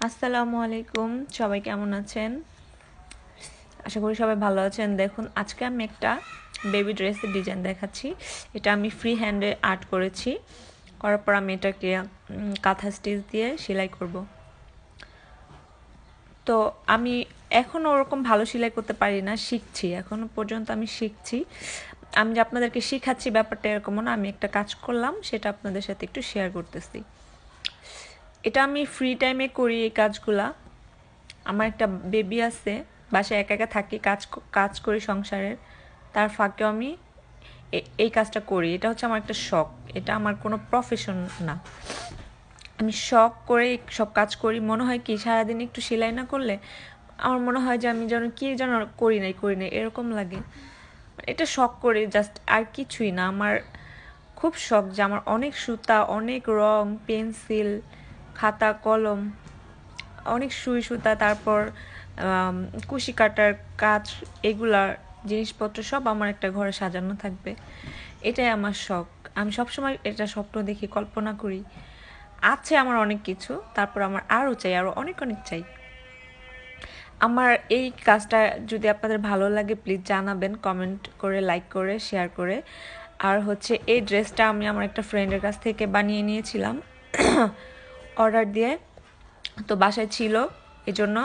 আসসালামু আলাইকুম, সবাই কেমন আছেন? আশা করি সবাই ভালো আছেন। দেখুন, আজকে আমি একটা বেবি ড্রেসের ডিজাইন দেখাচ্ছি। এটা আমি ফ্রি হ্যান্ডে আর্ট করেছি। করার পর আমি এটাকে কাঁথা স্টিচ দিয়ে সেলাই করব। তো আমি এখনও ওরকম ভালো সেলাই করতে পারি না, শিখছি। এখনও পর্যন্ত আমি শিখছি। আমি যে আপনাদেরকে শিখাচ্ছি ব্যাপারটা এরকমও না, আমি একটা কাজ করলাম, সেটা আপনাদের সাথে একটু শেয়ার করতেছি। এটা আমি ফ্রি টাইমে করি এই কাজগুলা। আমার একটা বেবি আছে, বাসায় একা একা থাকি, কাজ করি সংসারের, তার ফাঁকেও আমি এই কাজটা করি। এটা হচ্ছে আমার একটা শখ, এটা আমার কোনো প্রফেশন না। আমি শখ করে সব কাজ করি। মনে হয় কি, সারাদিন একটু সেলাই না করলে আমার মনে হয় যে আমি যেন কি যেন করি নাই এরকম লাগে। এটা শখ করি জাস্ট, আর কিছুই না। আমার খুব শখ যে আমার অনেক সুতা, অনেক রং, পেন্সিল, খাতা, কলম, অনেক সুই সুতা, তারপর কুশি কাটার কাজ, এগুলার জিনিসপত্র সব আমার একটা ঘরে সাজানো থাকবে। এটাই আমার শখ। আমি সবসময় এটা স্বপ্ন দেখি, কল্পনা করি। আছে আমার অনেক কিছু, তারপর আমার আরও চাই, আরও অনেক অনেক চাই। আমার এই কাজটা যদি আপনাদের ভালো লাগে প্লিজ জানাবেন, কমেন্ট করে, লাইক করে, শেয়ার করে। আর হচ্ছে এই ড্রেসটা আমি আমার একটা ফ্রেন্ডের কাছ থেকে বানিয়ে নিয়েছিলাম অর্ডার দিয়ে। তো বাসায় ছিল, এজন্য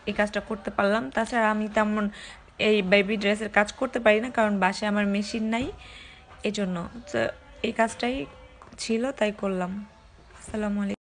এই কাজটা করতে পারলাম। তাছাড়া আমি তেমন এই বেবি ড্রেসের কাজ করতে পারি না, কারণ বাসায় আমার মেশিন নাই। এজন্য তো এই কাজটাই ছিল, তাই করলাম। আসসালামু আলাইকুম।